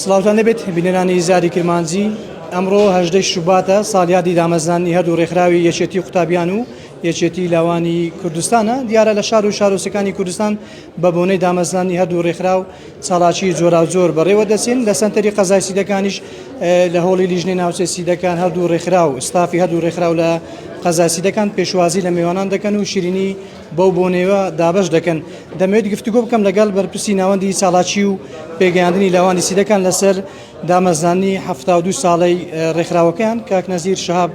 سلااوان دەبێت بینەرانی زیادی کرمانجی ئەمڕۆ 18 شوباتە ساڵیادی دامەزانی هەردوو ڕێکخراوی یەکێتی قوتابیان و یەکێتی لاوانی کوردستانە. دیارە لە شار و شارۆچکانی کوردستان بە بۆنەی دامەزانی هەردوو ڕێکخراو چالاکی جۆرا و جۆر بەڕێوە دەچێن. لە سەنتەری قەزای سیدەکانیش لە هۆڵی لیژنەی ناوچەی سیدەکان هەردوو ڕێکخراو ستافی هەردوو ڕێکخراو لە قەزای سیدەکان پێشوازی لە میوانان دەکەن و شیرینی بەو بۆنەوە دابەش دەکەن. دەمەوێت گفتوگۆ بکەم لەگەڵ بەرپرسی ناوەندی چالاکی و پێگەیاندنی لاوانی سیدەکان لەسەر دامەزانی 72 ساڵەی ڕێکخراوەکان. کاک نەزیر شەهاب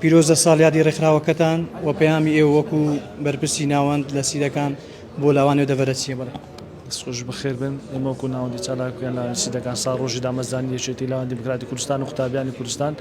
پیرۆزە ساڵیادی ڕێکخراوەکەتان و پەیامی ئێوە وەکو بەرپرسی ناوەند لە سیدەکان بۆ لاوانێ دەبەرە چیە؟ بڵێ. دەستخۆش بەخێر بن. ئێمە وەکو ناوەندی چالاکیان لاوانی سیدەکان ساڕۆژی دامەزانی یەکێتی لاوانی دیموکراتی کوردستان و قوتابیانی کوردستان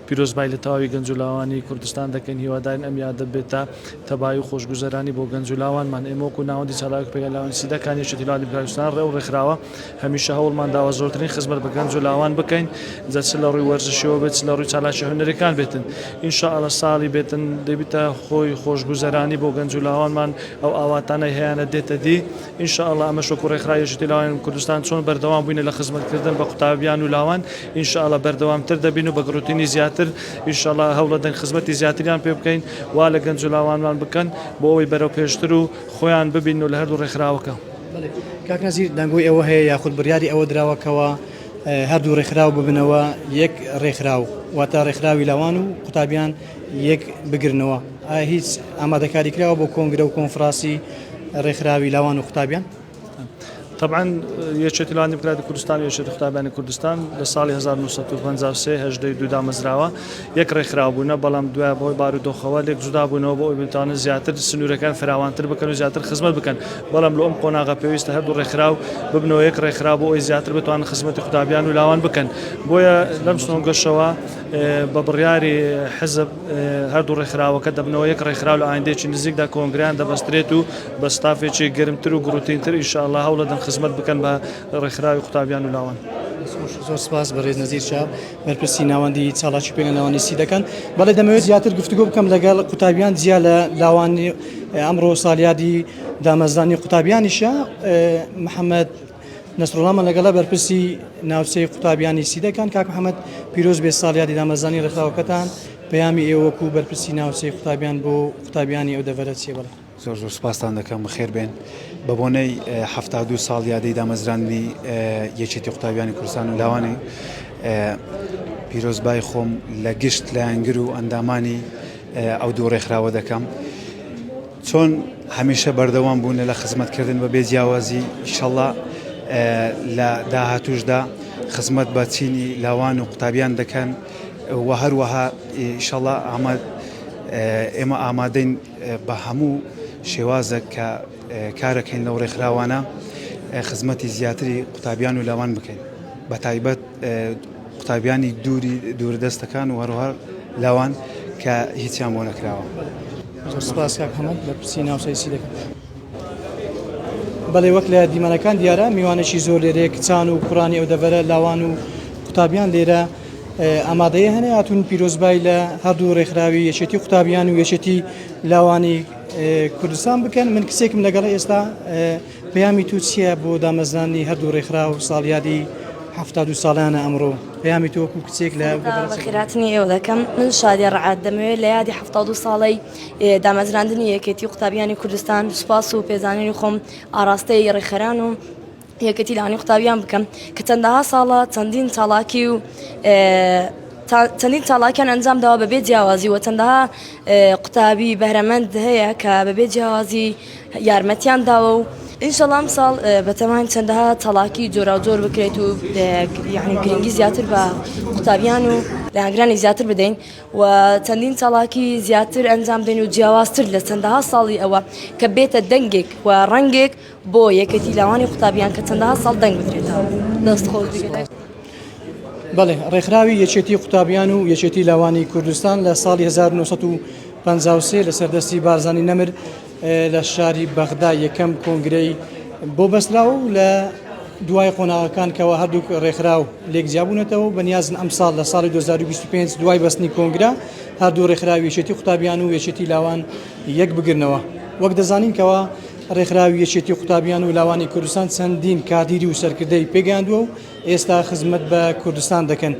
پیرۆزبای لە تەواوی گەنج و لاوانی کوردستان دەکەین. هیوادارین ئەم یادە بێتە تەبایی و خۆشگوزەرانی بۆ گەنج و لاوانمان. ئێمە وەکو ناوەندی چالاک پێگەی لاوانی سیدەکان یەکێتی لاوانی دیموکراتی کوردستان ڕێو ڕێکخراوە هەمیشە هەوڵمان داوە زۆرترین خزمەت بە گەنج و لاوان بکەین، جا چ لە ڕووی وەرزشەوە بێت، چ لە ڕووی چالاکی هونەرەکان بێتن. ئینشاءڵڵا ساڵی بێتن دەبێتە خۆی خۆشگوزەرانی بۆ گەنج و لاوانمان ئەو ئاواتانەی هەیەە دێتە دی. ئینشاءڵڵا ئەمەش وەکو ڕێکخراوی یەکێتی لاوانی کوردستان چۆن بەردەوام بووینە لە خزمەتکردن بە قوتابیان و لاوان، ئینشاءڵڵا بەردەوامتر دەبین و بە گروتینی زیاتر ئینشاءڵڵا هەوڵ دەدەین خزمەتی زیاتریان پێ بکەین، وا لە گەنج و لاوانمان بکەن بۆ ئەوەی بەرەو پێشتر و خۆیان ببین و لە هەردوو ڕێکخراوەکە. کاک نەزیر دەنگۆی ئەوە هەیە یاخود بڕیاری ئەوە دراوەکەوە هەردوو ڕێکخراو ببنەوە یەک ڕێکخراو، واتە ڕێکخراوی لاوان و قوتابیان یەک بگرنەوە. هیچ ئامادەکاری کراوە بۆ کۆنگرە و کۆنفراسی ڕێکخراوی لاوان و قوتابیان؟ طبعا یەکێتی لاوانی دیموکراتی کوردستان و یەکێتی قوتابیانی کوردستان لە ساڵی 1953 هەژدەی دوودا مەزراوە یەک ڕێکخراو بوونە، بەڵام دوای بۆی بارودۆخەوە لێک جودا بوونەوە بۆ ئەوی بتوانن زیاتر سنوورەکان فراوانتر بکەن و زیاتر خزمەت بکەن. بەڵام لە ئەم قۆناغە پێویستە هەردوو ڕێکخراو ببنەوە یەک ڕێکخراو بۆ ئەوی زیاتر بتوانن خزمەتی قوتابیان و لاوان بکەن. بۆیە لەم سنۆنگەشەوە بە بڕیاری حزب هەردوو ڕێکخراوەکە دەبنەوە یەک ڕێکخراو لە ئایندەیەکی نزیکدا کۆنگریان دەبەسترێت و بە ستافێکی گەرمتر و گروتینتر ئینشاءڵڵا هەوڵ دەدەن خزمەت بکەن بە ڕێکخراوی قوتابیان و لاوان. زۆر سپاس بەڕێز نەزیر شاب بەرپرسی ناوەندی چالاکی پێگەن لاوانی سیدەکان. بەڵێ دەمەوێت زیاتر گفتوگۆ بکەم لەگەڵ قوتابیان جیا لە لاوانی ئەمڕۆ ساڵیادی دامەزانی قوتابیانیشە. محەممەد نەسرۆڵامە لەگەڵە بەرپرسی ناوچەی قوتابیانی سیدەکان. کاک محەممەد پیرۆز بێ ساڵیادی دامەزانی ڕێکخراوەکەتان، پەیامی ئێوە وەکو بەرپرسی ناوچەی قوتابیان بۆ قوتابیانی ئەو دەبەرە چیە؟ بڵێ. زۆر سپاسان دەکەم بەخێر بێن. بە بۆنەی 72 ساڵ یادەی دامەزرانی یەکێتی قوتابیانی کوردستان و لاوانی پیرۆزبای خۆم لە گشت لە ئەنگر و ئەندامانی ئەو دوو ڕێکخراوە دەکەم. چۆن هەمیشە بەردەوام بوون لە خزمەتکردن بە بێجیاوازی ئینشەڵڵا لە داهاتوشدا خزمەت بە چینی لاوان و قوتابیان دەکەن و هەروەها ئینشەڵڵا ئێمە ئامادەین بە هەموو شێوازە کە کارەکەین لەو ڕێکخراوانە خزمەتی زیاتری قوتابیان و لاوان بکەین، بە تایبەت قوتابیانی دووردەستەکان و هەروەها لاوان کە هیچیان بۆ نەکراوە. زۆر سپاس کاک محەممەد بەرپرسی ناوچەی سیدەکان. بەڵێ وەک لە دیمەنەکان دیارە میوانێکی زۆر لێرەیە کچان و کوڕانی ئەو دەڤەرە لاوان و قوتابیان لێرە ئامادەیە هەنێ هاتوون پیرۆزبای لە هەردوو ڕێکخراوی یەکێتی قوتابیان و یەکێتی لاوانی کوردستان بکەن. من کسێکم لەگەڵ ئێستا پەیامی تو چییە بۆ دامەزانی هەردوو ڕێکخراو ساڵیادی 72 ساڵانە ئەمڕۆ؟ پەیامی تو وەکو کچێک لە بەخێراتنی ئێوە دەکەم. من شادی ڕعات دەمەوێت لە یادی 72 ساڵەی دامەزراندنی یەکێتی قوتابیانی کوردستان سوپاس و پێزانینی خۆم ئاراستەی ڕێکخەران و یەکێتی لاوانی قوتابیان بکەم کە چەندەها ساڵە چەندین چاڵاکی و چەندین چاڵاکیان ئەنجام داوە بەبێ جیاوازی و چەندەها قوتابی بەهرەمەند هەیە کە بەبێ جیاوازی یارمەتیان داوە و ئینشەڵڵا ئەم ساڵ بەتەمان چەندەها چاڵاکی جۆرا و جۆر بکرێت و یعنی گرنگی زیاتر بە قوتابیان و لەهانگرانی زیاتر بدەین و چەندین چاڵاکی زیاتر ئەنجام بدەین و جیاوازتر لە چەندەها ساڵی ئەوە کە بێتە دەنگێک و ڕەنگێک بۆ یەکێتی لاوانی قوتابیان کە چەندەها ساڵ دەنگ بدرێتەوە. دەستخۆش بگرێت. بەڵێ ڕێکخراوی یەکێتی قوتابیان و یەکێتی لاوانی کوردستان لە ساڵی 1953 لە سەردەستی بارزانی نەمر لە شاری بەغدا یەکەم کۆنگرەی بۆ بەستراوە و لە دوای قۆناغەکان کەەوە هەردوو ڕێکخراو لێک جیابوونەتەوە بەنیازن ئەم ساڵ لە ساڵی 2025 دوای بەستنی کۆنگرا هەردوو ڕێکخراوی یەکێتی قوتابیان و یەکێتی لاوان یەک بگرنەوە. وەک دەزانین کەەوە ڕێکخراوی یەکێتی قوتابیان و لاوانی کوردستان چەندین کادیری و سەرکردەی پێگەیاندووە و ئێستا خزمەت بە کوردستان دەکەن.